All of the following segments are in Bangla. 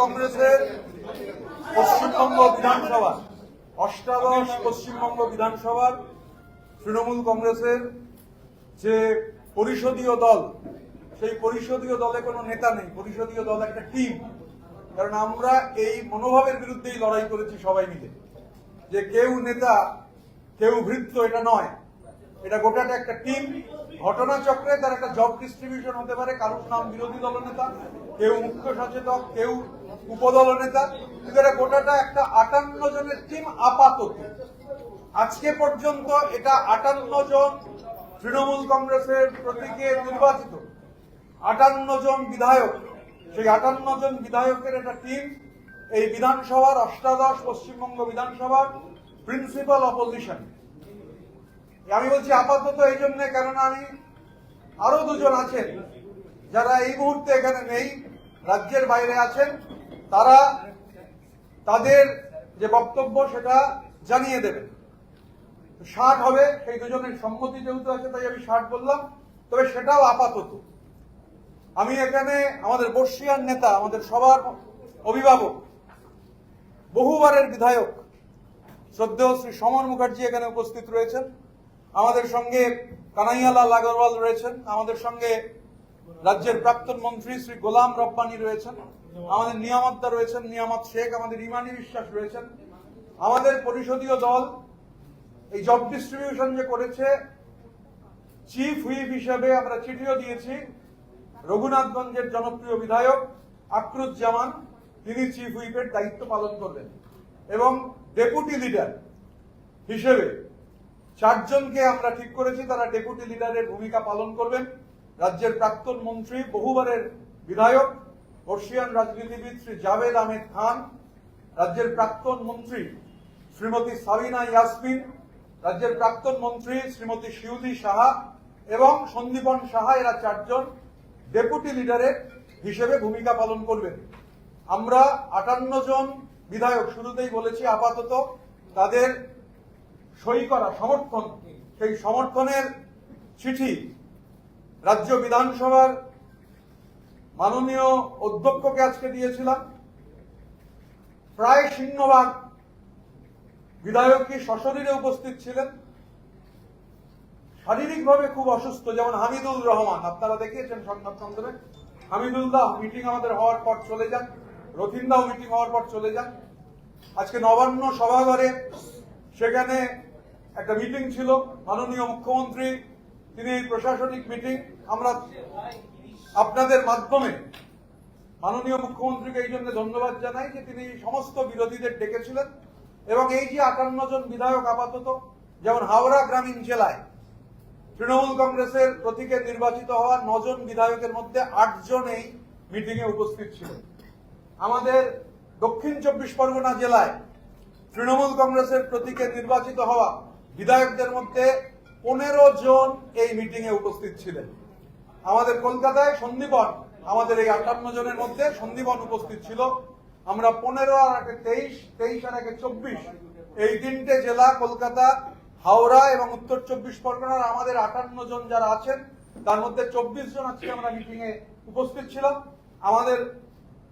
কংগ্রেসের পশ্চিমবঙ্গ বিধানসভা অষ্টাদশ পশ্চিমবঙ্গ বিধানসভার তৃণমূল কংগ্রেসের যে পরিষদীয় দল, সেই পরিষদীয় দলে কোনো নেতা নেই। পরিষদীয় দল একটা টিম। কারণ আমরা এই মনোভাবের বিরুদ্ধেই লড়াই করেছি সবাই মিলে, যে কেউ নেতা কেউ ভৃত্য, এটা নয়। এটা গোটাটা একটা টিম। ঘটনাচক্রে তার একটা জব ডিস্ট্রিবিউশন হতে পারে, কারোর নাম বিরোধী দলনেতা, কেউ মুখ্য সচেতক, কেউ উপদল নেতা, কিন্তু এটা গোটাটা একটা 58 জনের টিম। আপাতত আজকে পর্যন্ত এটা 58 জন তৃণমূল কংগ্রেসের প্রতীকে নির্বাচিত 58 জন বিধায়ক। সেই 58 জন বিধায়কের একটা টিম এই বিধানসভার অষ্টাদশ পশ্চিমবঙ্গ বিধানসভার প্রিন্সিপাল অপোজিশন। আমি বলছি আপাতত এই জন্য, কেননা আমি আরো দুজন আছেন যারা এই মুহূর্তে এখানে নেই, রাজ্যের বাইরে আছেন, তারা তাদের যে বক্তব্য সেটা জানিয়ে দেবেন। 60 হবে, সেই দুজনের সম্মতি যেহেতু আছে তাই আমি 60 বললাম। তবে সেটাও আপাতত। আমি এখানে আমাদের বর্ষিয়ান নেতা, আমাদের সবার অভিভাবক, বহুবারের বিধায়ক শ্রদ্ধেয় শ্রী সমর মুখার্জি এখানে উপস্থিত রয়েছেন। আমাদের সঙ্গে কানাইয়ালাল আগরওয়াল রয়েছেন। আমাদের সঙ্গে রাজ্যের প্রাক্তন মন্ত্রী শ্রী গোলাম রব্বানী রয়েছেন। আমাদের নিয়ামতদা রয়েছেন, নিয়ামত শেখ, আমাদের ইমানি বিশ্বাস রয়েছেন। আমাদের পরিষদীয় দল এই জব ডিস্ট্রিবিউশন যে করেছে, চিফ হুইপ হিসেবে আমরা চিঠিও দিয়েছি। রঘুনাথগঞ্জের জনপ্রিয় বিধায়ক আকরুজ্জামান, তিনি চিফ হুইপের দায়িত্ব পালন করবেন, এবং ডেপুটি লিডার হিসেবে 4 জনকে আমরা ঠিক করেছি, তারা ডেপুটি লিডারের ভূমিকা পালন করবেন। রাজ্যের প্রাক্তন মন্ত্রী, বহুবারের বিধায়ক, বর্ষিয়ান রাজনীতিবিদ শ্রী জাভেদ আহমেদ খান, রাজ্যের প্রাক্তন মন্ত্রী শ্রীমতী সাবিনা ইয়াসমিন, রাজ্যের প্রাক্তন মন্ত্রী শ্রীমতী শিউলি সাহা এবং সন্দীপন সাহা, এরা 4 জন ডেপুটি লিডারের হিসেবে ভূমিকা পালন করবেন। আমরা 58 জন বিধায়ক শুরুতেই বলেছি, আপাতত তাদের সই করা সমর্থন, সেই সমর্থনের চিঠি রাজ্য বিধানসভার মাননীয় অধ্যক্ষকে আজকে দিয়েছিলাম। প্রায় সিংহভাগ বিধায়কই সশরীরে উপস্থিত ছিলেন। শারীরিকভাবে খুব অসুস্থ, যেমন হামিদুল রহমান, আপনারা দেখিয়েছেন সংবাদ মাধ্যমে। হামিদুল্লাহ মিটিং আমাদের হওয়ার পর চলে যান, রথিনদাও মিটিং হওয়ার পর চলে যান। আজকে নবান্ন সভাঘরে সেখানে একটা মিটিং ছিল, মাননীয় মুখ্যমন্ত্রী তিনি এই প্রশাসনিক মিটিং, আমরা আপনাদের মাধ্যমে মাননীয় মুখ্যমন্ত্রীকে এই জন্য ধন্যবাদ জানাই যে তিনি সমস্ত বিরোধীদের ডেকেছিলেন। এবং এই যে 58 জন বিধায়ক আপাতত, যেমন হাওড়া গ্রামীণ জেলায় তৃণমূল কংগ্রেসের প্রতীকে নির্বাচিত হওয়া 9 জন বিধায়কের মধ্যে 8 জন এই মিটিং এ উপস্থিত ছিলেন। আমাদের দক্ষিণ 24 পরগনা জেলায় তৃণমূল কংগ্রেসের প্রতীকে নির্বাচিত হওয়া বিধায়কদের মধ্যে 15 জন এই মিটিং এ উপস্থিত ছিলেন। আমাদের কলকাতায় সন্দীপন, আমাদের এই 58 জনের মধ্যে সন্দীপন উপস্থিত ছিল। আমরা 15 আর 23, 23 আর 24, এই 3টে জেলা, কলকাতা, হাওড়া এবং উত্তর 24 পরগনার আমাদের 58 জন যারা আছেন, তার মধ্যে 24 জন আজকে আমরা মিটিং এ উপস্থিত ছিলাম। আমাদের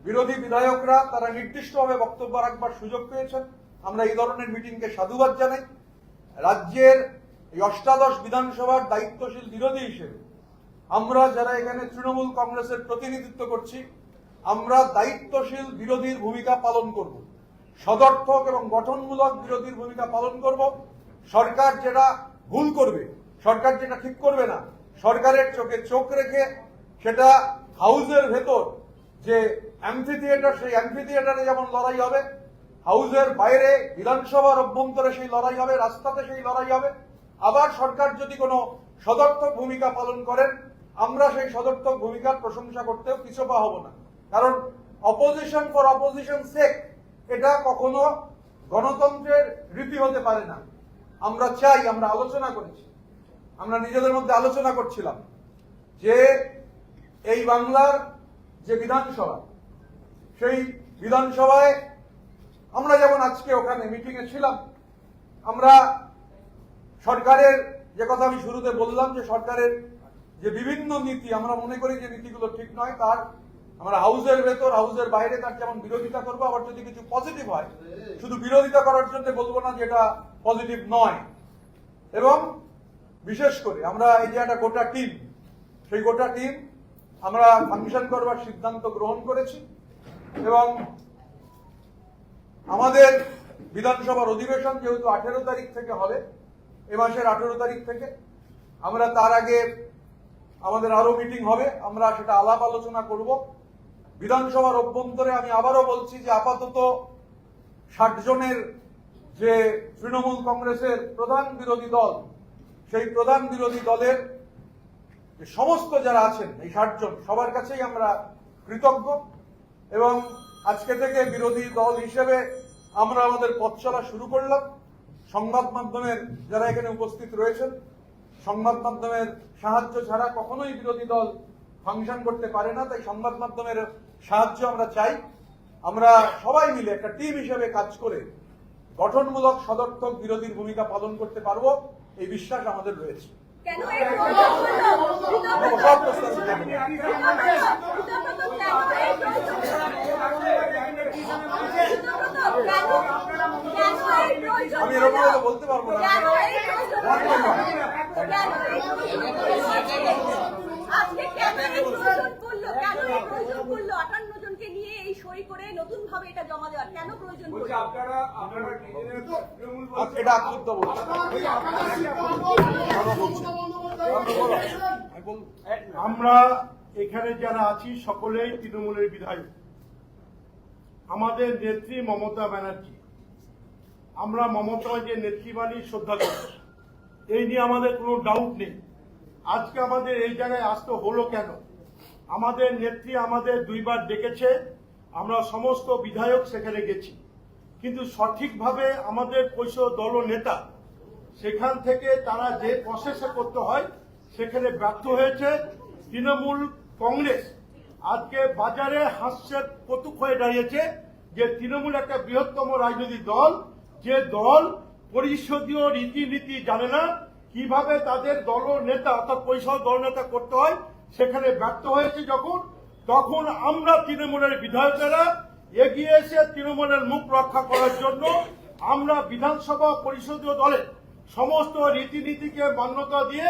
বিরোধী বিধায়করা তারা নির্দিষ্টভাবে বক্তব্য রাখবার সুযোগ পেয়েছেন। আমরা এই ধরনের মিটিংকে সাধুবাদ জানাই। রাজ্যের এই অষ্টাদশ বিধানসভার দায়িত্বশীল বিরোধী হিসেবে আমরা যারা এখানে তৃণমূল কংগ্রেসের প্রতিনিধিত্ব করছি, আমরা দায়িত্বশীল বিরোধীর ভূমিকা পালন করব, সদর্থক এবং গঠনমূলক বিরোধীর ভূমিকা পালন করব। সরকার যেটা ভুল করবে, সরকার যেটা ঠিক করবে না, সরকারের চোখে চোখ রেখে সেটা হাউসের ভেতর যে অ্যাম্ফি থিয়েটার, সেই অ্যাম্ফি থিয়েটারে যেমন লড়াই হবে, হাউসের বাইরে বিধানসভার অভ্যন্তরে সেই লড়াই হবে, রাস্তাতে সেই লড়াই হবে। আবার সরকার যদি কোনো সদর্থক ভূমিকা পালন করেন, আমরা সেই সদর্থক ভূমিকার প্রশংসা করতেও পিছপা হব না। কারণ অপোজিশন ফর অপোজিশন সেক, এটা কখনো গণতন্ত্রের রীতি হতে পারে না। আমরা চাই, আমরা আলোচনা করেছি, আমরা নিজেদের মধ্যে আলোচনা করছিলাম যে এই বাংলার যে বিধানসভা, সেই বিধানসভায় আমরা যেমন আজকে ওখানে মিটিং এ ছিলাম, আমরা সরকারের যে কথা আমি শুরুতে বললাম, যে সরকারের যে বিভিন্ন নীতি, আমরা মনে করি যে নীতিগুলো ঠিক নয়, তার আমরা হাউসের ভেতর হাউসের বাইরে তার যেমন বিরোধিতা করবো, আবার যদি কিছু পজিটিভ হয় শুধু বিরোধিতা করার জন্য বলবো না যে এটা পজিটিভ নয়। এবং বিশেষ করে আমরা এই যে একটা গোটা টিম, সেই গোটা টিম আমরা ফাংশন করবার সিদ্ধান্ত গ্রহণ করেছি এবং আমাদের বিধানসভার অধিবেশন যেহেতু 18 তারিখ থেকে হবে, এ মাসের 18 তারিখ থেকে, আমরা তার আগে আমাদের আরো মিটিং হবে, আমরা সেটা আলাপ আলোচনা করব। বিধানসভার অভ্যন্তরে আমি আবারও বলছি যে আপাতত 60 জনের যে তৃণমূল কংগ্রেসের প্রধান বিরোধী দল, সেই প্রধান বিরোধী দলের সমস্ত যারা আছেন এই 60 জন সবার কাছেই আমরা কৃতজ্ঞ এবং আজকে থেকে বিরোধী দল হিসেবে আমরা আমাদের পথ চলা শুরু করলাম। সংবাদ মাধ্যমের যারা এখানে উপস্থিত রয়েছেন, সংবাদ মাধ্যমের সাহায্য ছাড়া কখনোই বিরোধী দল ফাংশন করতে পারে না, তাই সংবাদ মাধ্যমের সাহায্য আমরা চাই। আমরা সবাই মিলে একটা টিম হিসেবে কাজ করে গঠনমূলক সদর্থক বিরোধীর ভূমিকা পালন করতে পারবো, এই বিশ্বাস আমাদের রয়েছে। আমি এরকম বলতে পারবো না। আজকে কেন এই প্রয়োজন পড়লো, কেন এই প্রয়োজন পড়লো 58 জনকে নিয়ে এই সই করে নতুন ভাবে এটা জমা দেওয়ার কেন প্রয়োজন পড়লো? এটা আত্মহত্যা বলছে। আমরা এখানে যারা আছি সকলেই তৃণমূলের বিধায়ক। আমাদের নেত্রী মমতা ব্যানার্জি, আমরা মমতা যে নেত্রী মানি শ্রদ্ধা করি, এই নিয়ে আমাদের কোনো ডাউট নেই। আজকে আমাদের এই জায়গায় আসতে হলো কেন? আমাদের নেত্রী আমাদের 2 বার ডেকেছে, আমরা সমস্ত বিধায়ক সেখানে গেছি, কিন্তু সঠিকভাবে আমাদের পরিষদ দল নেতা সেখান থেকে তারা যে প্রসেসে করতে হয় সেখানে ব্যর্থ হয়েছে। তৃণমূল কংগ্রেস আজকে বাজারে হাস্যের কৌতুক হয়ে দাঁড়িয়েছে যে তৃণমূল একটা বৃহত্তম রাজনৈতিক দল, যে দল পরিষদীয় রীতিনীতি জানে না, কিভাবে তাদের দল নেতা অর্থাৎ পরিষদ দল নেতা করতে হয় সেখানে ব্যর্থ হয়েছে তখন আমরা তৃণমূলের বিধায়কেরা এগিয়ে এসে তৃণমূলের মুখ রক্ষা করার জন্য আমরা বিধানসভা পরিষদীয় দলের সমস্ত রীতিনীতিকে মান্যতা দিয়ে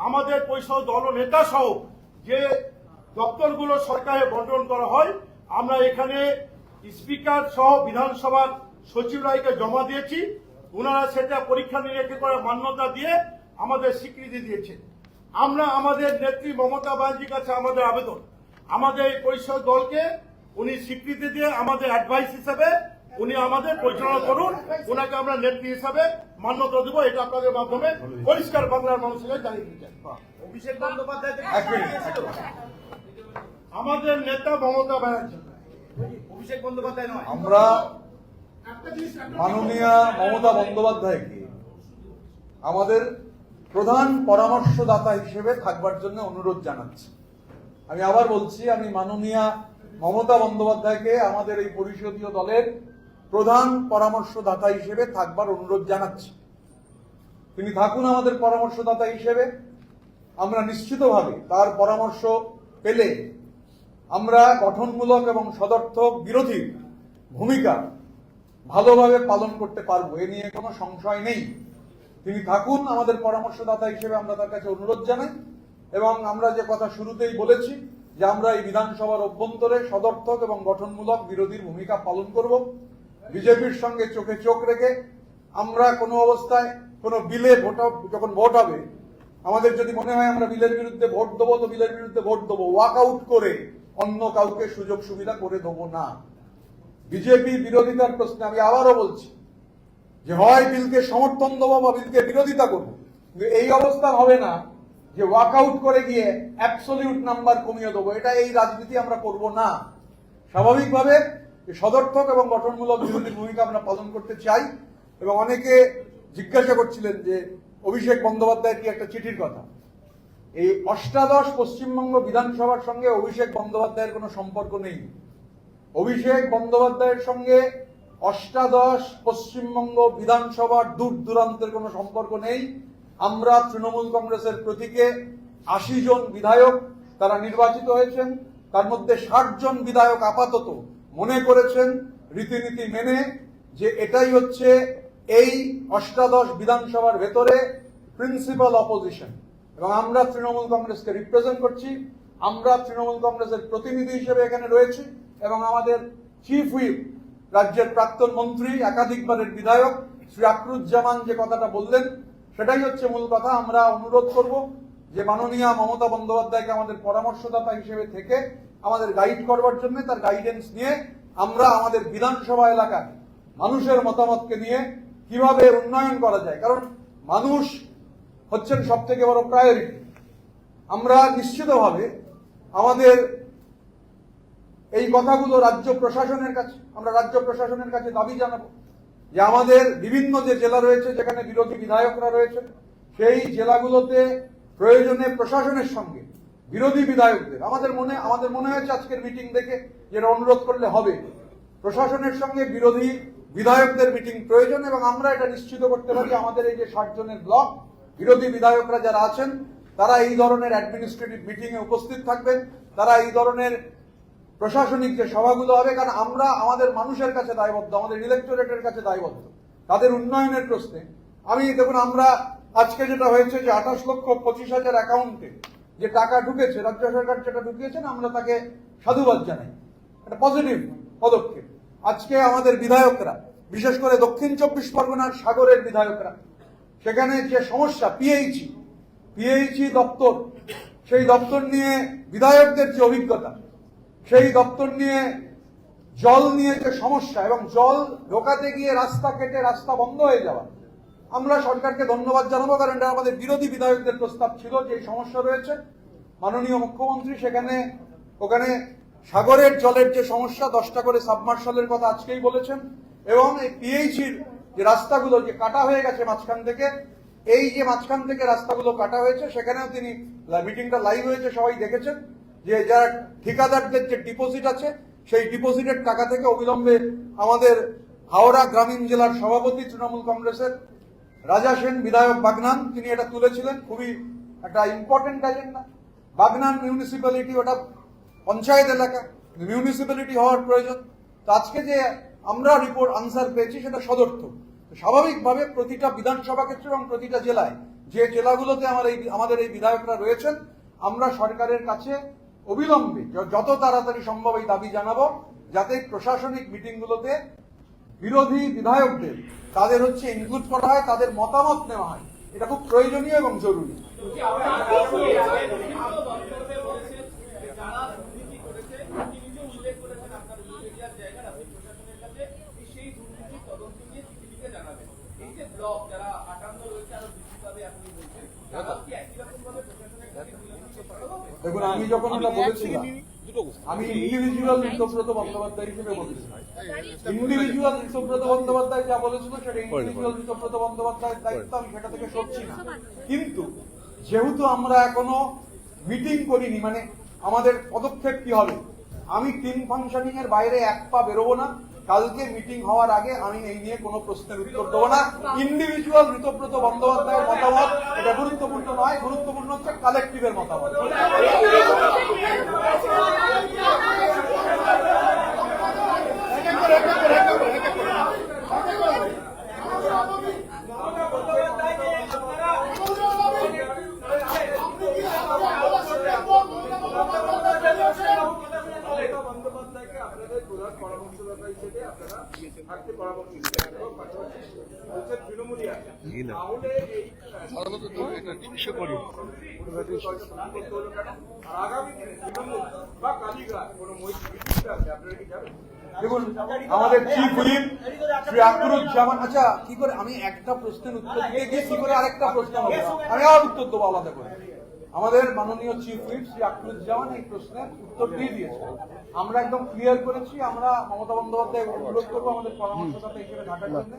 আমাদের পরিষদ দল নেতা সহ যে দপ্তরগুলো সরকারে বন্টন করা হয়, আমরা এখানে স্পিকার সহ বিধানসভার সচিবালয়কে জমা দিয়েছি। ওনারা সেটা পরীক্ষা নিরীক্ষা করে মান্যতা দিয়ে আমাদের স্বীকৃতি দিয়েছে। আমরা আমাদের নেত্রী মমতা ব্যানার্জির কাছে আমাদের আবেদন, আমাদের এই পরিষদ দলকে উনি স্বীকৃতি দিয়ে আমাদের অ্যাডভাইস হিসেবে উনি আমাদের পরিচালনা করুন, ওনাকে আমরা নেত্রী হিসাবে মান্যতা দেবো। এটা আপনাদের মাধ্যমে পরিষ্কার বাংলার মানুষের জানিয়ে দিচ্ছেন। অভিষেক বন্দ্যোপাধ্যায় আমাদের নেতা মমতা ব্যানার্জি, অভিষেক বন্দ্যোপাধ্যায় নয়। আমরা মাননীয় মমতা বন্দ্যোপাধ্যায়কে আমাদের প্রধান পরামর্শদাতা হিসেবে থাকবার জন্য অনুরোধ জানাচ্ছি। আমি আবার বলছি, আমি মাননীয় মমতা বন্দ্যোপাধ্যায়কে আমাদের এই পরিষদীয় দলের প্রধান পরামর্শদাতা হিসেবে থাকবার অনুরোধ জানাচ্ছি। তিনি থাকুন আমাদের পরামর্শদাতা হিসেবে। আমরা নিশ্চিতভাবে তার পরামর্শ পেলে আমরা গঠনমূলক এবং সদর্থক বিরোধী ভূমিকা ভালোভাবে পালন করতে পারবো, এ নিয়ে কোনো সংশয় নেই। তিনি থাকুন আমাদের পরামর্শদাতা হিসেবে, আমরা তার কাছে অনুরোধ জানাই। এবং আমরা যে কথা শুরুতেই বলেছি যে আমরা এই বিধানসভার অভ্যন্তরে সদর্থক এবং গঠনমূলক বিরোধীর ভূমিকা পালন করব। বিজেপির সঙ্গে চোখে চোখ রেখে আমরা কোনো অবস্থায় কোনো বিলে যখন ভোট হবে, আমাদের যদি মনে হয় আমরা বিলের বিরুদ্ধে ভোট দেবো তো বিলের বিরুদ্ধে ভোট দেবো, ওয়াক আউট করে অন্য কাউকে সুযোগ সুবিধা করে দেবো না। বিজেপি বিরোধিতার প্রশ্নে আমি আবারও বলছি যে হয় বিলকে সমর্থন দেবো বা বিলকে বিরোধিতা করবো, কিন্তু এই অবস্থা হবে না যে ওয়াক আউট করে গিয়ে অ্যাবসলিউট নাম্বার কমিয়ে দেবো। এটা এই রাজনীতি আমরা করব না। স্বাভাবিকভাবে সদর্থক এবং গঠনমূলক বিরোধীর ভূমিকা আমরা পালন করতে চাই। এবং অনেকে জিজ্ঞাসা করছিলেন যে অভিষেক বন্দ্যোপাধ্যায়ের কি একটা চিঠির কথা। এই অষ্টাদশ পশ্চিমবঙ্গ বিধানসভার সঙ্গে অভিষেক বন্দ্যোপাধ্যায়ের কোনো সম্পর্ক নেই। অভিষেক বন্দ্যোপাধ্যায়ের সঙ্গে অষ্টাদশ পশ্চিমবঙ্গ বিধানসভার দূর দূরান্তের কোনো সম্পর্ক নেই। আমরা তৃণমূল কংগ্রেসের প্রতীকে 80 জন বিধায়ক তারা নির্বাচিত হয়েছেন, তার মধ্যে 60 জন বিধায়ক আপাতত মনে করেছেন রীতিনীতি মেনে যে এটাই হচ্ছে এই অষ্টাদশ বিধানসভার ভেতরে প্রিন্সিপাল অপোজিশন, এবং আমরা তৃণমূল কংগ্রেসকে রিপ্রেজেন্ট করছি। আমরা তৃণমূল কংগ্রেসের প্রতিনিধি হিসেবে এখানে রয়েছি এবং আমাদের চিফ হুইপ রাজ্যের প্রাক্তন মন্ত্রী একাধিকবারের বিধায়ক শ্রী আকরুজ্জামান যে কথাটা বললেন সেটাই হচ্ছে মূল কথা। আমরা অনুরোধ করব যে মাননীয় মমতা বন্দ্যোপাধ্যায়কে আমাদের পরামর্শদাতা হিসেবে থেকে আমাদের গাইড করবার জন্য, তার গাইডেন্স নিয়ে আমরা আমাদের বিধানসভা এলাকায় মানুষের মতামতকে নিয়ে কিভাবে উন্নয়ন করা যায়, কারণ মানুষ হচ্ছেন সব থেকে বড় প্রায়োরিটি। আমরা নিশ্চিতভাবে আমাদের এই কথাগুলো রাজ্য প্রশাসনের কাছে দাবি জানাবো যে আমাদের বিভিন্ন যে জেলা রয়েছে যেখানে বিরোধী বিধায়করা রয়েছেন সেই জেলাগুলোতে প্রয়োজনে প্রশাসনের সঙ্গে বিরোধী বিধায়কদের আমাদের মনে হয়েছে আজকের মিটিং দেখে যেটা অনুরোধ করলে হবে, প্রশাসনের সঙ্গে বিরোধী বিধায়কদের মিটিং প্রয়োজন, এবং আমরা এটা নিশ্চিত করতে পারি আমাদের এই যে 60 জনের ব্লক বিরোধী বিধায়করা যারা আছেন তারা এই ধরনের অ্যাডমিনিস্ট্রেটিভ মিটিং এ উপস্থিত থাকবেন, তারা এই ধরনের প্রশাসনিক যে সভাগুলো হবে, কারণ আমরা আমাদের মানুষের কাছে দায়বদ্ধ, আমাদের ইলেকটোরেটের কাছে দায়বদ্ধ তাদের উন্নয়নের প্রশ্নে। দেখুন আমরা আজকে যেটা হয়েছে যে 28,25,000 অ্যাকাউন্টে যে টাকা ঢুকেছে, রাজ্য সরকার যেটা ঢুকিয়েছেন আমরা তাকে সাধুবাদ জানাই, একটা পজিটিভ পদক্ষেপ। আজকে আমাদের বিধায়করা, বিশেষ করে দক্ষিণ 24 পরগনার সাগরের বিধায়করা, সেখানে যে সমস্যা পিএইচই দপ্তর, সেই দপ্তর নিয়ে বিধায়কদের যে অভিজ্ঞতা, সেই দপ্তর নিয়ে জল নিয়ে যে সমস্যা এবং জল ঢোকাতে গিয়ে রাস্তা কেটে রাস্তা বন্ধ হয়ে যাওয়া, আমরা সরকারকে ধন্যবাদ জানাবো, কারণ এটা আমাদের বিরোধী বিধায়কদের প্রস্তাব ছিল যে এই সমস্যা রয়েছে। মাননীয় মুখ্যমন্ত্রী ওখানে সাগরের জলের যে সমস্যা, 10টা করে সাবমার্শালের কথা আজকেই বলেছেন, এবং এই পিএইচির যে রাস্তাগুলো যে কাটা হয়ে গেছে মাঝখান থেকে, এই যে মাঝখান থেকে রাস্তাগুলো কাটা হয়েছে সেখানেও তিনি, মিটিংটা লাইভ হয়েছে সবাই দেখেছেন, যে যারা ঠিকাদারদের যে ডিপোজিট আছে সেই ডিপোজিটের টাকা থেকে অবিলম্বে আমাদের হাওড়া গ্রামীণ জেলার সভাপতি তৃণমূল কংগ্রেসের রাজা সেন বিধায়ক বাগনান, তিনি এটা তুলেছিলেন, খুবই একটা ইম্পর্টেন্ট এজেন্ডা। বাগনান মিউনিসিপ্যালিটি ওটা পঞ্চায়েত এলাকা, মিউনিসিপ্যালিটি হওয়ার প্রয়োজন। তো আজকে যে আমরা রিপোর্ট আনসার পেয়েছি সেটা সদর্থ। স্বাভাবিকভাবে প্রতিটা বিধানসভা ক্ষেত্রে এবং প্রতিটা জেলায় যে জেলাগুলোতে আমাদের এই বিধায়করা রয়েছেন, আমরা সরকারের কাছে অবিলম্বে যত তাড়াতাড়ি সম্ভব এই দাবি জানাবো যাতে প্রশাসনিক মিটিংগুলোতে বিরোধী বিধায়কদের তাদের ইনক্লুড করা হয়, তাদের মতামত নেওয়া হয়। এটা খুব প্রয়োজনীয় এবং জরুরি। দেখুন, আমি যখন এটা বলেছিলাম, আমি ইন্ডিভিজুয়াল ঋতব্রত বন্দ্যোপাধ্যায় হিসেবে বলেছিলাম। ইন্ডিভিজুয়াল ঋতব্রত বন্দ্যোপাধ্যায় যা বলেছিল সেটা ইন্ডিভিজুয়াল ঋতব্রত বন্দ্যোপাধ্যায়ের দায়িত্ব, আমি সেটা থেকে সরছি না। কিন্তু যেহেতু আমরা এখনো মিটিং করিনি, মানে আমাদের পদক্ষেপ কি হবে, আমি টিম ফাংশনিং এর বাইরে এক পা বেরোবো না। কালকে মিটিং হওয়ার আগে আমি এই নিয়ে কোনো প্রশ্নের উত্তর দেবো না। ইন্ডিভিজুয়াল ঋতব্রত বন্দ্যোপাধ্যায়ের মতামত এটা গুরুত্বপূর্ণ নয়, গুরুত্বপূর্ণ হচ্ছে কালেকটিভের মতামত। দেখুন, আমাদের চিফ হুইপ শ্রী আকরুজ্জামান, আচ্ছা কি করে আমি একটা প্রশ্নের উত্তর দিয়ে গিয়ে কি করে আরেকটা প্রশ্ন হবে, আমি আর উত্তর দেবো আলাদা করে। আমাদের মাননীয় চিফ হুইপ শ্রী আকরুজ্জামান এই প্রশ্নের উত্তর দিয়ে দিয়েছে, আমরা একদম ক্লিয়ার করেছি। আমরা মমতা বন্দ্যোপাধ্যায় অনুরোধ করবো আমাদের পরামর্শদাতা হিসেবে থাকার জন্য।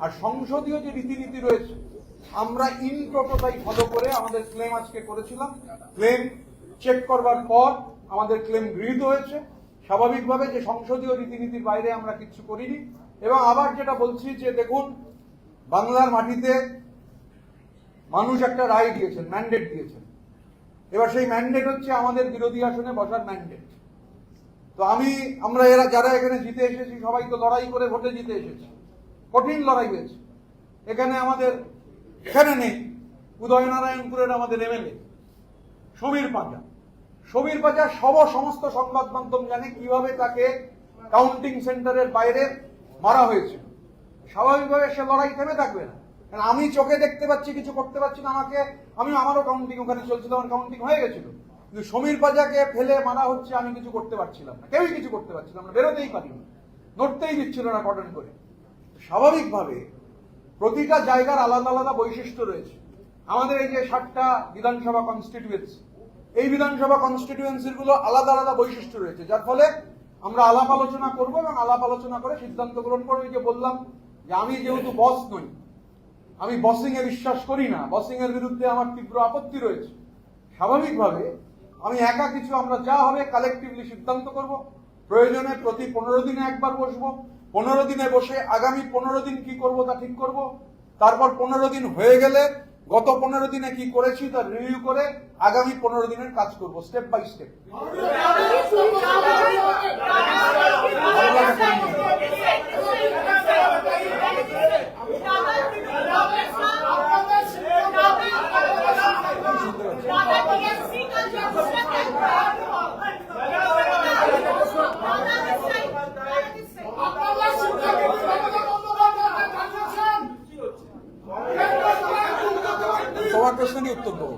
আর সংসদীয় যে রীতিনীতি রয়েছে আমরা ইন টোটোটাই ফলো করে আমাদের ক্লেম আজকে করেছিলাম। ক্লেম চেক করবার পর আমাদের ক্লেম গৃহীত হয়েছে। স্বাভাবিকভাবে যে সংসদীয় রীতিনীতির বাইরে আমরা কিছু করিনি। এবং আবার যেটা বলছি যে দেখুন, বাংলার মাটিতে মানুষ একটা রায় দিয়েছেন, ম্যান্ডেট দিয়েছেন। এবার সেই ম্যান্ডেট হচ্ছে আমাদের বিরোধী আসনে বসার ম্যান্ডেট। তো আমরা এরা যারা এখানে জিতে এসেছি সবাই তো লড়াই করে ভোটে জিতে এসেছি, কঠিন লড়াই হয়েছে। এখানে নেই উদয়নারায়ণপুরের আমাদের এমএলএ সমীর পাঁজা সমস্ত সংবাদ মাধ্যম জানে কিভাবে তাকে কাউন্টিং সেন্টারের বাইরে মারা হয়েছিল। স্বাভাবিকভাবে সে লড়াই থেমে থাকবে না, কারণ আমি চোখে দেখতে পাচ্ছি, কিছু করতে পারছি না। আমারও কাউন্টিং ওখানে চলছিল, আমার কাউন্টিং হয়ে গেছিল, কিন্তু সমীর পাঁজাকে ফেলে মারা হচ্ছে, আমি কিছু করতে পারছিলাম না, কেউই কিছু করতে পারছিলাম না, বেরোতেই পারিনি, নড়তেই দিচ্ছিল না কটন করে। স্বাভাবিকভাবে প্রতিটা জায়গার আলাদা আলাদা বৈশিষ্ট্য রয়েছে। আমাদের এই যে 60টা বিধানসভা কনস্টিটিউয়েন্সি, এই বিধানসভা কনস্টিটিউয়েন্সির গুলো আলাদা আলাদা বৈশিষ্ট্য রয়েছে, যার ফলে আমরা আলাপ আলোচনা করবো এবং আলাপ আলোচনা করে সিদ্ধান্ত গ্রহণ করবো। যে বললাম যে আমি যেহেতু বস নই, আমি বসিং এ বিশ্বাস করি না, বসিং এর বিরুদ্ধে আমার তীব্র আপত্তি রয়েছে। স্বাভাবিকভাবে আমি একা কিছু, আমরা যা হবে কালেকটিভলি সিদ্ধান্ত করব। প্রয়োজনে প্রতি 15 দিনে একবার বসবো, 15 দিনে বসে আগামী 15 দিন কি করব তা ঠিক করব। তারপর 15 দিন হয়ে গেলে গত 15 দিনে কি করেছি তা রিভিউ করে আগামী 15 দিনের কাজ করব, স্টেপ বাই স্টেপ। তোমার প্রশ্নের উত্তর দেবো।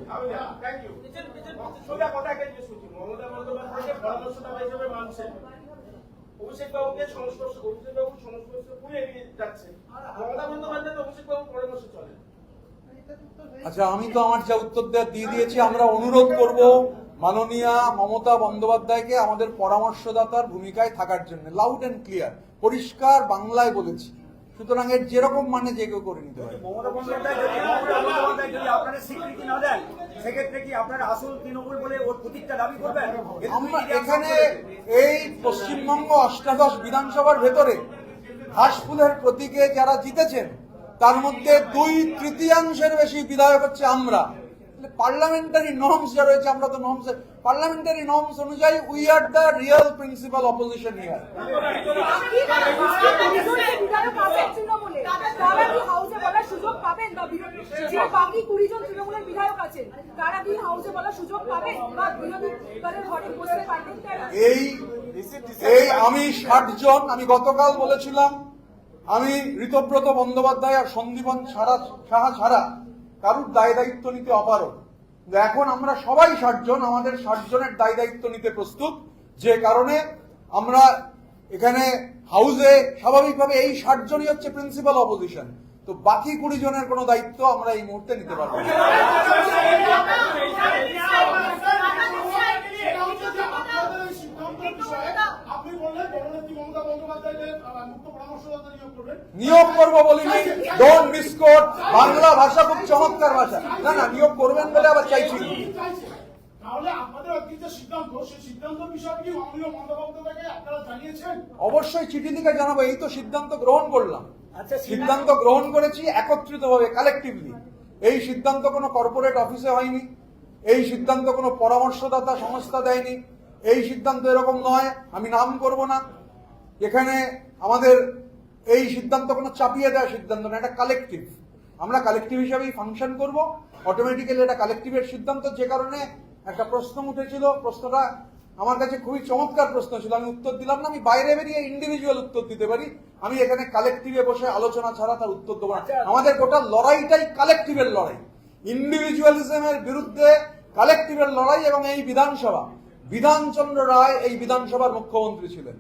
আচ্ছা, আমি তো আমার যা উত্তর দিয়ে দিয়েছি। আমরা অনুরোধ করব মাননীয়া মমতা বন্দ্যোপাধ্যায়কে আমাদের পরামর্শদাতার ভূমিকায় থাকার জন্য, লাউড এন্ড ক্লিয়ার, পরিষ্কার বাংলায় বলেছি। সুতরাং এর যেরকম মানে যে কেউ করে নিতে পারে। মমতা বন্দ্যোপাধ্যায় যদি আপনারা স্বীকৃতি না দেন, সেক্ষেত্রে কি আপনারা আসল তৃণমূল বলে ওর প্রতীকটা দাবি করবেন? আমরা এখানে এই পশ্চিমবঙ্গ 88 বিধানসভার ভেতরে ঘাসফুলের প্রতীকে যারা জিতেছেন তার মধ্যে 2/3 বেশি বিধায়ক হচ্ছে আমরা। পার্লামেন্টারি নর্মস যা রয়েছে, আমরা তো নর্মস, পার্লামেন্টারি নর্মস অনুযায়ী we are the real principal opposition here. এই আমি 60 জন, আমি গতকাল বলেছিলাম আমি ঋতব্রত বন্দ্যোপাধ্যায় আর সন্দীপন সাহা ছাড়া কারুর দায় দায়িত্ব নিতে অপারগ। এখন আমরা সবাই 60 জন, আমাদের 60 জনের দায় দায়িত্ব নিতে প্রস্তুত। যে কারণে আমরা এখানে হাউসে স্বাভাবিকভাবে এই 60 জনই হচ্ছে প্রিন্সিপাল অপোজিশন, তো বাকি 20 জনের কোনো দায়িত্ব আমরা এই মুহূর্তে নিতে পারবো না। নিয়োগ করবো বলিনি, ডোন্ট মিসকোট, বাংলা ভাষা খুব চমৎকার ভাষা। না নিয়োগ করবেন বলে আবার চাইছি। অবশ্যই চিঠি লিখে জানাবো, এই তো সিদ্ধান্ত গ্রহণ করলাম। সিদ্ধান্ত গ্রহণ করেছি একত্রিতভাবে, কালেকটিভলি। এই সিদ্ধান্ত কোনো কর্পোরেট অফিসে হয়নি, এই সিদ্ধান্ত কোনো পরামর্শদাতা সংস্থা দেয়নি, এই সিদ্ধান্ত এরকম নয়, আমি নাম করব না। এখানে আমাদের এই সিদ্ধান্ত কোনো চাপিয়ে দেওয়ার সিদ্ধান্ত না, এটা কালেকটিভ। আমরা কালেকটিভ হিসাবেই ফাংশন করব, অটোমেটিক্যালি এটা কালেকটিভের সিদ্ধান্ত। যে কারণে একটা প্রশ্ন উঠেছিল, প্রশ্নটা আমার কাছে খুবই চমৎকার প্রশ্ন ছিল, আমি উত্তর দিলাম না। আমি বাইরে বেরিয়ে ইন্ডিভিজুয়াল উত্তর দিতে পারি, আমি এখানে কালেকটিভে বসে আলোচনা ছাড়া তার উত্তর দেবো না। আমাদের গোটা লড়াইটাই কালেকটিভের লড়াই, ইন্ডিভিজুয়ালিজমের বিরুদ্ধে কালেকটিভের লড়াই। এবং এই বিধানসভা, বিধানচন্দ্র রায় এই বিধানসভার মুখ্যমন্ত্রী ছিলেন,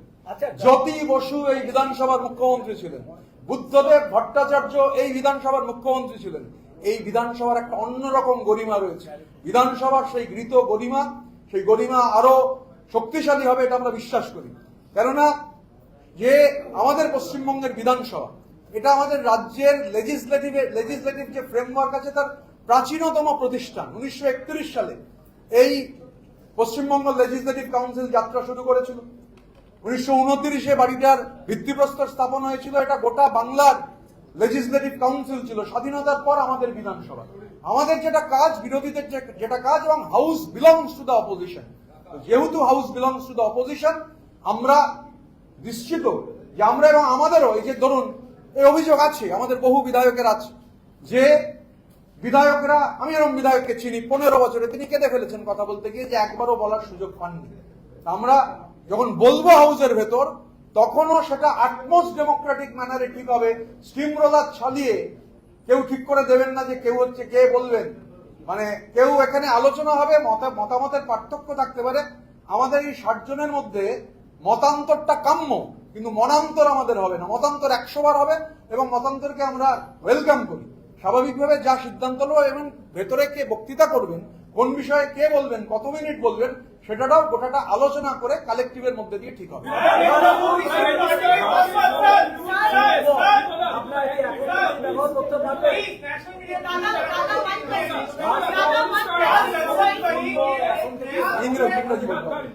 জ্যোতি বসু এই বিধানসভার মুখ্যমন্ত্রী ছিলেন, বুদ্ধদেব ভট্টাচার্য এই বিধানসভার মুখ্যমন্ত্রী ছিলেন। এই বিধানসভার একটা অন্যরকম গরিমা রয়েছে। বিধানসভার সেই গৃহীত গরিমা, সেই গরিমা আরো শক্তিশালী হবে এটা আমরা বিশ্বাস করি। কেননা যে আমাদের পশ্চিমবঙ্গের বিধানসভা, এটা আমাদের রাজ্যের লেজিসলেটিভ যে ফ্রেমওয়ার্ক আছে তার প্রাচীনতম প্রতিষ্ঠান। 1931 সালে এই পশ্চিমবঙ্গ লেজিসলেটিভ কাউন্সিল যাত্রা শুরু করেছিল। 1929-এ বাড়িটার ভিত্তিপ্রস্তর স্থাপন হয়েছিল। এটা গোটা বাংলার লেজিসলেটিভ কাউন্সিল ছিল। স্বাধীনতার পর আমাদের বিধানসভা, আমাদের যেটা কাজ, বিরোধীদের যেটা কাজ, এবং house belongs to the opposition. যেহেতু house belongs to the opposition, আমরা নিশ্চিত যে আমরা এবং আমাদেরও এই যে ধরুন এই অভিযোগ আছে, আমাদের বহু বিধায়কের আছে যে বিধায়করা, আমি এরকম বিধায়ককে চিনি 15 বছরে তিনি কেঁদে ফেলেছেন কথা বলতে গিয়ে, যে একবারও বলার সুযোগ পাননি। আমরা যখন বলবো হাউসের ভেতর, তখনও সেটা আটমোস্ট ডেমোক্রেটিক ম্যানারে ঠিক হবে। স্টিম রোলার চালিয়ে কেউ ঠিক করে দেবেন না যে কেউ হচ্ছে কে বলবেন, মানে কেউ এখানে আলোচনা হবে, মতামতের পার্থক্য থাকতে পারে। আমাদের এই 60 জনের মধ্যে মতান্তরটা কাম্য, কিন্তু মনান্তর আমাদের হবে না। মতান্তর 100 বার হবে এবং মতান্তরকে আমরা ওয়েলকাম করি। স্বাভাবিকভাবে যা সিদ্ধান্ত নেব এবং ভেতরে কে বক্তৃতা করবেন, কোন বিষয়ে কে বলবেন, কত মিনিট বলবেন, সেটাও গোটাটা আলোচনা করে কালেকটিভের মধ্যে দিয়ে ঠিক হবে। ইংরেজি বলতে হবে।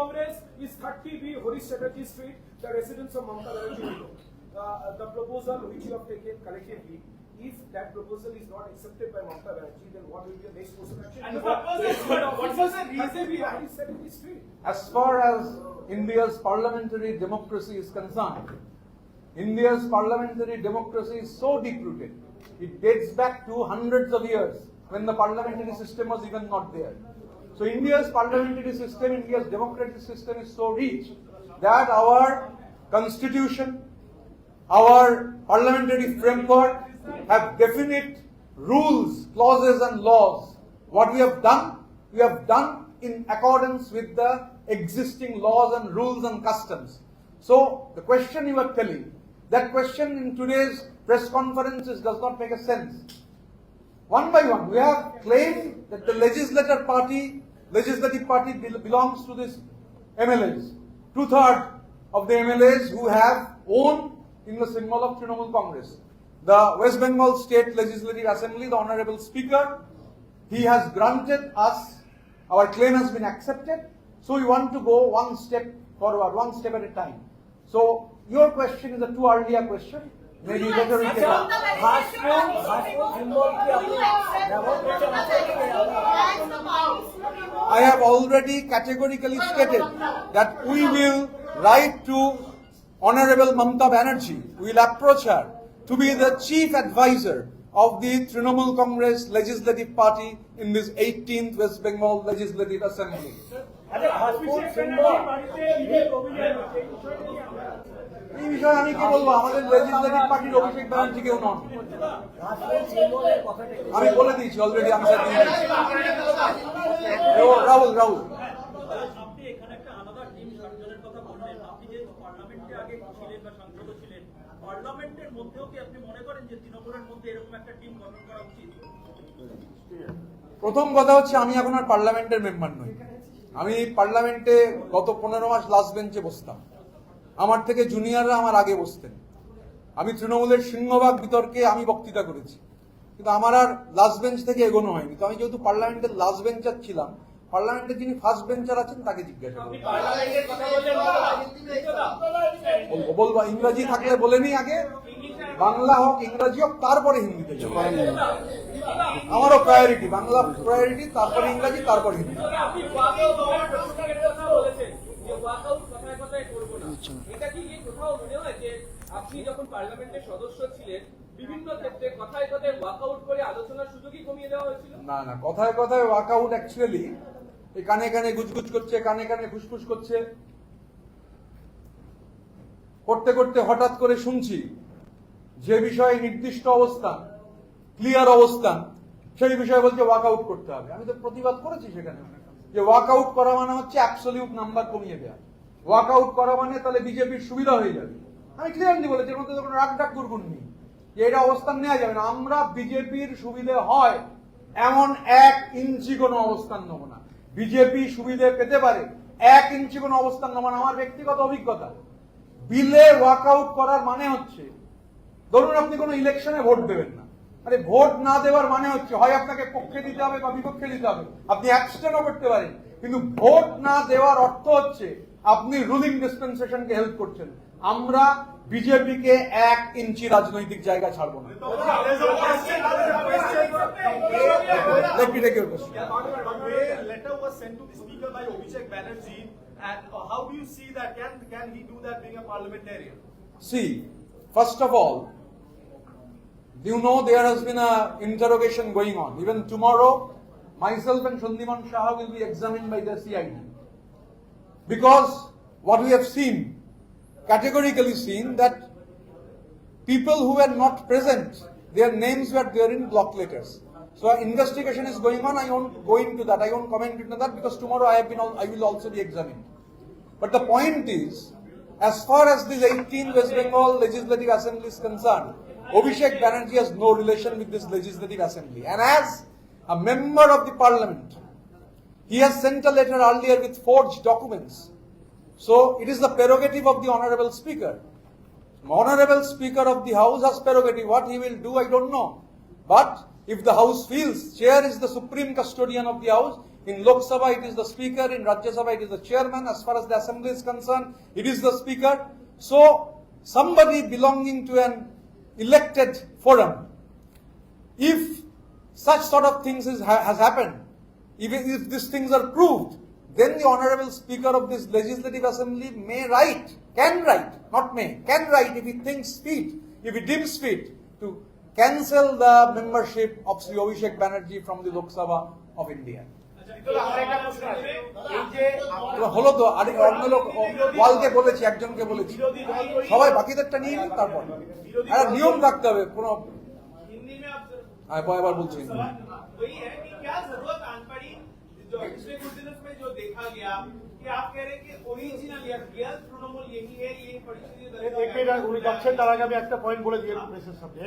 Congress is 30B Horish Chatterjee Street, the residence of Mamata Banerjee will go. The proposal which you have taken collectively, if that proposal is not accepted by Mamata Banerjee, then what will be the next course of action? And what was the reason behind Horish Chatterjee Street? As far as India's parliamentary democracy is concerned, India's parliamentary democracy is so deep-rooted. It dates back to hundreds of years when the parliamentary system was even not there. So India's parliamentary system, India's democratic system is so rich that our constitution, our parliamentary framework have definite rules, clauses and laws. What we have done in accordance with the existing laws and rules and customs. So the question you are telling, that question in today's press conferences does not make a sense. One by one, we have claimed that the legislative party belongs to this MLAs. 2/3 of the MLAs who have owned in the symbol of Trinamool Congress. The West Bengal State Legislative Assembly, the Honorable Speaker, he has granted us, our claim has been accepted, so we want to go one step forward, one step at a time. So your question is a too early a question. Maybe better we take up. I have already categorically stated that we will write to Honorable Mamata Banerjee. We will approach her to be the chief advisor of the Trinamool Congress Legislative Party in this 18th West Bengal Legislative Assembly. এই বিষয়ে আমি কি বলবো, আমাদের লেজিসলেটিভ পার্টির অভিষেক ব্যানার্জি কেউ নন। আমি বলে দিয়েছি অলরেডি আনসার দিয়ে দিয়েছি। রাহুল আপনি এখানে একটা আলাদা টিম সংযোজনের কথা বললেন। আপনি যেহেতু পার্লামেন্টে আগে ছিলেন বা সাংসদ ছিলেন, পার্লামেন্টের মধ্যেও কি আপনি মনে করেন যে তৃণমূলের মধ্যে এরকম একটা টিম গঠন করা উচিত? প্রথম কথা হচ্ছে, আমি এখন আর পার্লামেন্টের মেম্বার নই। আমি পার্লামেন্টে গত 15 মাস লাস্ট বেঞ্চে বসতাম। আমার থেকে জুনিয়ররা আমার আগে বসতেন। আমি তৃণমূলের সিংহভাগ বিতর্কে আমি বক্তৃতা করেছি, কিন্তু আমার আর লাস্ট বেঞ্চ থেকে এগোনো হয়নি। তো আমি যেহেতু পার্লামেন্টের লাস্ট বেঞ্চার ছিলাম, পার্লামেন্টে যিনি ফার্স্ট বেঞ্চার আছেন তাকে জিজ্ঞাসা করবো। বলবো ইংরাজি থাকলে বলে নি আগে, বাংলা হোক ইংরাজি হোক, তারপরে হিন্দিতে যাবো। আমারও প্রায়োরিটি বাংলা, প্রায়োরিটি, তারপরে ইংরাজি, তারপর হিন্দি। আপনি যখন পার্লামেন্টের সদস্য ছিলেন, বিভিন্ন ক্ষেত্রে কথায় কথায় ওয়াকআউট করে আলোচনার সুযোগই কমিয়ে দেওয়া হয়েছিল? না, কথায় কথায় ওয়াকআউট অ্যাকচুয়ালি এই কানে কানে গুজগুজ করছে, কানে কানে ফুসফুস করছে, করতে করতে হঠাৎ করে শুনছি যে বিষয়ে নির্দিষ্ট অবস্থান, ক্লিয়ার অবস্থান, সেই বিষয়ে বলছে ওয়াকআউট করতে হবে। আমি তো প্রতিবাদ করেছি সেখানে, যে ওয়াকআউট করা মানে হচ্ছে অ্যাবসলিউট নাম্বার কমিয়ে দেওয়া। ওয়াকআউট করা মানে তাহলে বিজেপির সুবিধা হয়ে যাবে। আমি ক্লিয়ারলি বলেছি, এর মধ্যে কোনো রাগ ডাক গুরগুন নেই যে এটা অবস্থান নেওয়া যাবে না। আমরা বিজেপির সুবিধে হয় এমন 1 ইঞ্চি কোনো অবস্থান নেব না। বিজেপি সুবিধে পেতে পারে, 1 ইঞ্চি কোনো অবস্থান নেব না। আমার ব্যক্তিগত অভিজ্ঞতা, বিলে ওয়াকআউট করার মানে হচ্ছে, ধরুন আপনি কোনো ইলেকশনে ভোট দেবেন না, আরে ভোট না দেওয়ার মানে হচ্ছে হয় আপনাকে পক্ষে দিতে হবে বা বিপক্ষে দিতে হবে, আপনি অ্যাবস্টেনও করতে পারেন, কিন্তু ভোট না দেওয়ার অর্থ হচ্ছে আপনি রুলিং ডিসপেন্সেশনকে হেল্প করছেন। আমরা বিজেপিকে 1 ইঞ্চি রাজনৈতিক জায়গা ছাড়বো না। A letter was sent to the speaker by Abhishek Banerjee And how do you see that? Can he do that being a parliamentarian? See, first of all, you know there has been a interrogation going on. Even tomorrow, myself and Shandiman Shah will be examined by the CID. Because what we have seen, categorically seen, that people who were not present, their names were there in block letters. So an investigation is going on. I won't go into that. I won't comment into that because tomorrow I will also be examined. But the point is, as far as this 18 West Bengal Legislative Assembly is concerned, Abhishek Banerjee has no relation with this Legislative Assembly. And as a member of the Parliament, he has sent a letter earlier with forged documents. So it is the prerogative of the Honorable Speaker. Honorable Speaker of the House has prerogative. What he will do, I don't know. But if the House feels, Chair is the supreme custodian of the House. In Lok Sabha, it is the Speaker. In Rajya Sabha, it is the Chairman. As far as the Assembly is concerned, it is the Speaker. So somebody belonging to an elected forum, if such sort of things has happened, even if these things are proved, then the Honorable Speaker of this Legislative Assembly may write, can write, not may, can write if he thinks fit, if he deems fit, to cancel the membership of Sri Abhishek Banerjee from the Lok Sabha of India. হলো তো আরে অন্য লোক ওয়ালকে বলেছি, একজনকে বলেছি, সবাই বাকিদেরটা নিয়ে নিন, তারপর একটা নিয়ম রাখতে হবে। কোনো এবার বলছি वही है कि क्या जरूरत आन पड़ी जो पिछले कुछ दिनों में जो देखा गया कि आप कह रहे हैं कि ओरिजिनल या रियल तृणमूल यही है, ये परिस्थिति এক মিনিট উনি যাচ্ছেন, তার আগে আমি একটা পয়েন্ট বলে দিয়ে প্রেসের সামনে।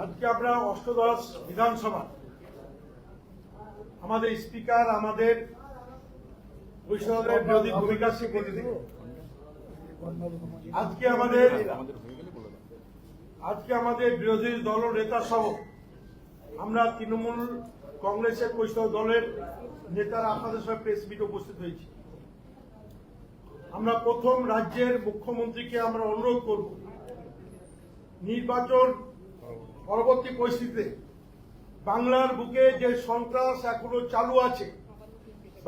আজকে আমরা অষ্টদশ বিধানসভা, আমাদের স্পিকার, আমাদের পরিষদের বিরোধী ভূমিকা স্বীকৃতি দেব। আজকে আমাদের বিরোধী দল নেতা সহ আমরা তৃণমূল কংগ্রেসের পরিষদ দলের নেতারা আপনাদের সঙ্গে প্রেস মিটে উপস্থিত হয়েছি। আমরা প্রথম রাজ্যের মুখ্যমন্ত্রীকে আমরা অনুরোধ করব, নির্বাচন পরবর্তী পরিস্থিতিতে বাংলার বুকে যে সন্ত্রাস এখনো চালু আছে,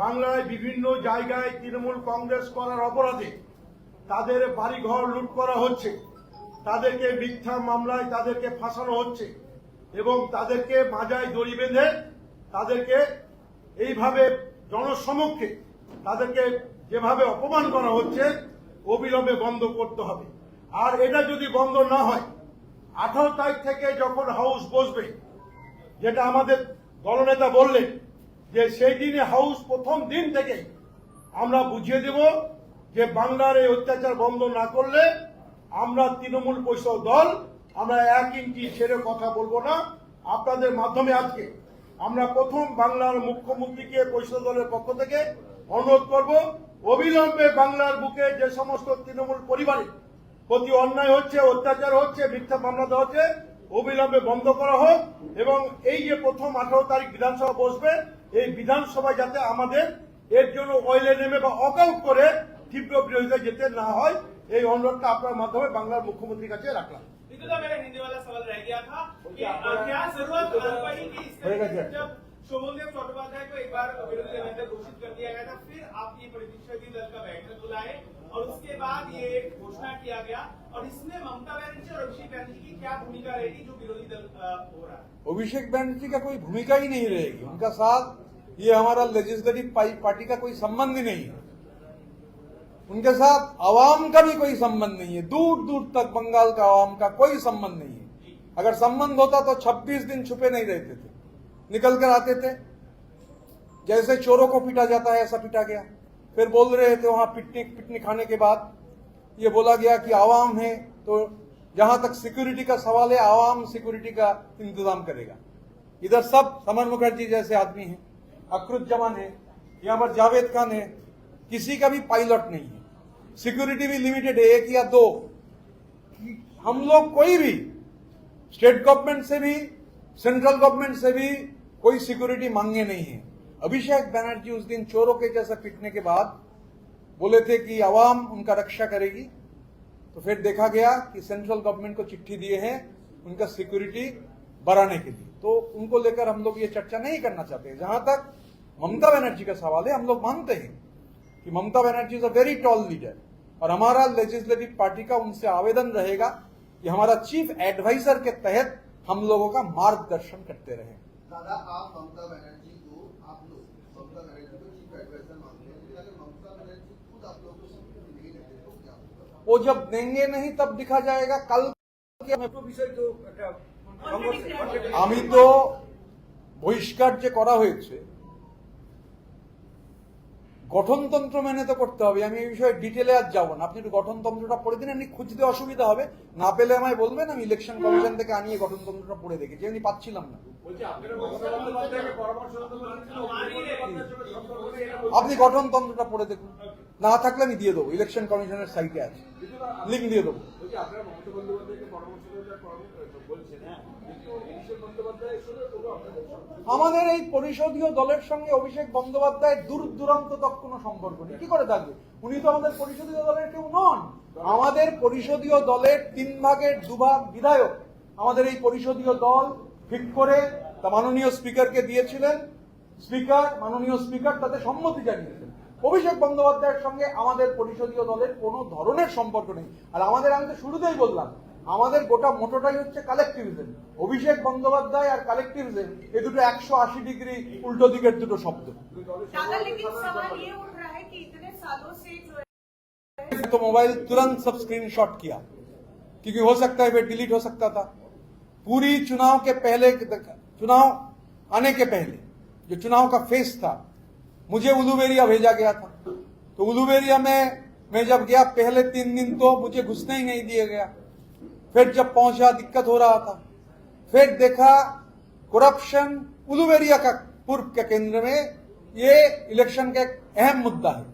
বাংলায় বিভিন্ন জায়গায় তৃণমূল কংগ্রেস করার অপরাধে তাদের বাড়িঘর লুট করা হচ্ছে, তাদেরকে মিথ্যা মামলায় তাদেরকে ফাঁসানো হচ্ছে এবং তাদেরকে মাজায় দড়ি বেঁধে তাদেরকে এইভাবে জনসমক্ষে তাদেরকে যেভাবে অপমান করা হচ্ছে, অবিলম্বে বন্ধ করতে হবে। আর এটা যদি বন্ধ না হয়, 18 তারিখ থেকে যখন হাউস বসবে, যেটা আমাদের দলনেতা বললেন যে সেই দিনে হাউস প্রথম দিন থেকে আমরা বুঝিয়ে দেব যে বাংলার এই অত্যাচার বন্ধ না করলে আমরা তৃণমূল পরিষদ দল আমরা 1 ইঞ্চি ছেড়ে কথা বলবো না। আপনাদের মাধ্যমে আজকে আমরা প্রথম বাংলার মুখ্যমন্ত্রীকে পরিষদ দলের পক্ষ থেকে অনুরোধ করব, অবিলম্বে বাংলার বুকে যে সমস্ত তৃণমূল পরিবারের প্রতি অন্যায় হচ্ছে, অত্যাচার হচ্ছে, মিথ্যা মামলা দেওয়া হচ্ছে, অবিলম্বে বন্ধ করা হোক এবং এই যে প্রথম 18 তারিখ বিধানসভা বসবে, এই বিধানসভায় যাতে আমাদের এর জন্য অয়েলে নেমে বা ওয়াকআউট করে তীব্র বিরোধিতা যেতে না হয়, এই অনুরোধটা আপনার মাধ্যমে বাংলার মুখ্যমন্ত্রীর কাছে রাখলাম। तो मेरा हिंदी वाला सवाल रह गया था कि क्या जरूरत आन पड़ी कि इस तरीके से जब शोभनदेव चट्टोपाध्याय को एक बार विरोधी दल घोषित कर दिया गया था, फिर आप ये प्रतिनिधि दल का बैठक बुलाए और उसके बाद ये घोषणा किया गया, और इसमें ममता बनर्जी और अभिषेक बनर्जी की क्या भूमिका रहेगी जो विरोधी दल हो रहा है? अभिषेक बनर्जी का कोई भूमिका ही नहीं रहेगी, उनका साथ ये हमारा लेजिस्लेटिव पार्टी का कोई संबंध ही नहीं है, उनके साथ आवाम का भी कोई संबंध नहीं है, दूर दूर तक बंगाल का आवाम का कोई संबंध नहीं है। अगर संबंध होता तो 26 दिन छुपे नहीं रहते थे, निकल कर आते थे, जैसे चोरों को पीटा जाता है ऐसा पीटा गया। फिर बोल रहे थे वहां पिकनिक खाने के बाद ये बोला गया कि आवाम है, तो जहां तक सिक्योरिटी का सवाल है, आवाम सिक्योरिटी का इंतजाम करेगा। इधर सब समर मुखर्जी जैसे आदमी है, अकरुज्जमान है, यहाँ पर जावेद खान है, किसी का भी पायलट नहीं है, सिक्योरिटी भी लिमिटेड है, 1 या 2। हम लोग कोई भी स्टेट गवर्नमेंट से भी सेंट्रल गवर्नमेंट से भी कोई सिक्योरिटी मांगे नहीं है। अभिषेक बनर्जी उस दिन चोरों के जैसा पीटने के बाद बोले थे कि आवाम उनका रक्षा करेगी, तो फिर देखा गया कि सेंट्रल गवर्नमेंट को चिट्ठी दिए हैं उनका सिक्योरिटी बढ़ाने के लिए, तो उनको लेकर हम लोग ये चर्चा नहीं करना चाहते। जहां तक ममता बनर्जी का सवाल है, हम लोग मानते हैं कि Mamata Banerjee is a very tall leader और हमारा लेजिस्लेटिव पार्टी का उनसे आवेदन रहेगा कि हमारा चीफ एडवाइजर के तहत हम लोगों का मार्गदर्शन करते रहें। दादा, आप ममता बनर्जी को, आप लोग ममता बनर्जी को चीफ एडवाइजर मानते हैं, लेकिन अगर ममता बनर्जी खुद आप लोगों को स्वीकृति नहीं देते तो क्या होगा? वो जब देंगे नहीं तब दिखा जाएगा। कल বিষয় তো একটা আমি তো বহিষ্কার যে করা হয়েছে গঠনতন্ত্র মেনে তো করতে হবে। আমি এই বিষয়ে ডিটেলে আর যাব না, আপনি একটু গঠনতন্ত্রটা পড়ে দিন। আপনি খুঁজতে অসুবিধা হবে, না পেলে আমায় বলবেন, আমি ইলেকশন কমিশন থেকে আনিয়ে গঠনতন্ত্রটা পড়ে দেখেছি, আমি পাচ্ছিলাম না। আপনি গঠনতন্ত্রটা পড়ে দেখুন, না থাকলে আমি দিয়ে দেবো, ইলেকশন কমিশনের সাইটে আছে, লিঙ্ক দিয়ে দেবো। আমাদের এই পরিষদীয় দলের সঙ্গে অভিষেক বন্দ্যোপাধ্যায়ের দূর দূরান্ত তক কোনো সম্পর্ক নেই। কি করে থাকবে? উনি তো আমাদের পরিষদীয় দলের কেউ নন। আমাদের পরিষদীয় দলের 3 ভাগের 2 ভাগ বিধায়ক আমাদের এই পরিষদীয় দল ঠিক করে তা মাননীয় স্পিকারকে দিয়েছিলেন। স্পিকার, মাননীয় স্পিকার তাতে সম্মতি জানিয়েছেন। অভিষেক বন্দ্যোপাধ্যায়ের সঙ্গে আমাদের পরিষদীয় দলের কোনো ধরনের সম্পর্ক নেই। আর আমাদের, আমি তো শুরুতেই বললাম, আমাদের গোটা মোটোটাই হচ্ছে কালেকটিভিজম। অভিষেক বন্দ্যোপাধ্যায় আর কালেকটিভিজম এই দুটো 180 ডিগ্রি উল্টো দিকের দুটো শব্দ। दादा, लेकिन सवाल ये उठ रहा है कि इतने सालों से जो तो मोबाइल तुरंत सब स्क्रीनशॉट किया, क्योंकि हो सकता है फिर डिलीट हो सकता था। पूरी चुनाव के पहले, चुनाव आने के पहले जो चुनाव का फेस था, मुझे उलूबेरिया भेजा गया था। तो उलूबेरिया में मैं जब गया पहले 3 दिन तो मुझे घुसने ही नहीं दिया गया। फिर जब पहुंचा दिक्कत हो रहा था। फिर देखा करप्शन उलूबेरिया का पूर्व के केंद्र में, ये इलेक्शन का एक अहम मुद्दा है।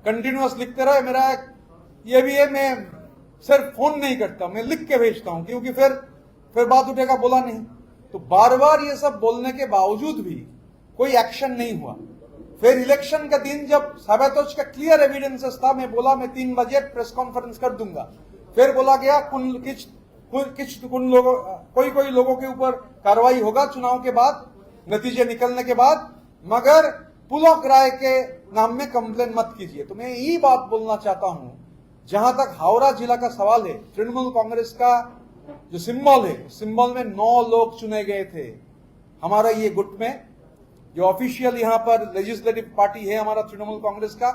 कंटिन्यूअस लिखते रहे। मेरा ये भी है, मैं सिर्फ फोन नहीं करता, मैं लिख के भेजता हूं, क्योंकि फिर बात उठेगा, बोला नहीं। तो बार बार ये सब बोलने के बावजूद भी कोई एक्शन नहीं हुआ। फिर इलेक्शन का दिन जब साबितोज का क्लियर एविडेंसेस था, मैं बोला मैं 3 बजे प्रेस कॉन्फ्रेंस कर दूंगा। फिर बोला गया कोई लोगों के ऊपर कार्रवाई होगा चुनाव के बाद, नतीजे निकलने के बाद, मगर पुलक राय के नाम में कंप्लेन मत कीजिए। तो मैं यही बात बोलना चाहता हूं, जहां तक हावड़ा जिला का सवाल है, तृणमूल कांग्रेस का जो सिंबल है, सिंबल में 9 लोग चुने गए थे। हमारा ये गुट में जो ऑफिशियल यहाँ पर लेजिस्लेटिव पार्टी है हमारा तृणमूल कांग्रेस का,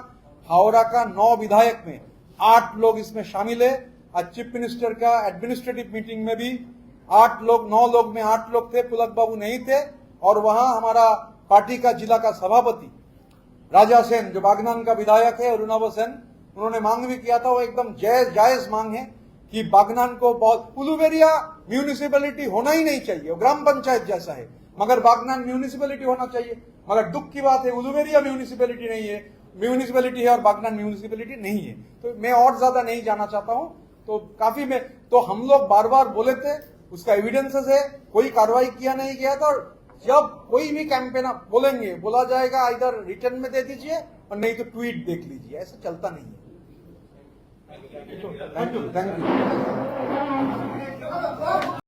हावड़ा का 9 विधायक में 8 लोग इसमें शामिल है। आज चीफ मिनिस्टर का एडमिनिस्ट्रेटिव मीटिंग में भी 8 लोग, 9 लोग में 8 लोग थे, पुलक बाबू नहीं थे। और वहां हमारा पार्टी का जिला का सभापति राजा सेन, जो बागनान का विधायक है, अरुणाभ सेन, उन्होंने मांग भी किया था, वो एकदम जायज मांग है कि बागनान को बहुत, उलूबेरिया म्यूनिसिपैलिटी होना ही नहीं चाहिए, वो ग्राम पंचायत जैसा है, मगर बागनान म्यूनिसिपैलिटी होना चाहिए। मगर दुख की बात है, उलूबेरिया म्यूनिसिपैलिटी नहीं है, म्यूनिसिपैलिटी है और बागनान म्यूनिसिपैलिटी नहीं है। तो मैं और ज्यादा नहीं जाना चाहता हूं। तो काफी में तो हम लोग बार बार बोले थे, उसका एविडेंसेस है, कोई कार्रवाई किया नहीं गया था। और जब कोई भी कैंपेन आप बोलेंगे, बोला जाएगा इधर रिटर्न में दे दीजिए और नहीं तो ट्वीट देख लीजिए, ऐसा चलता नहीं है। Thank you.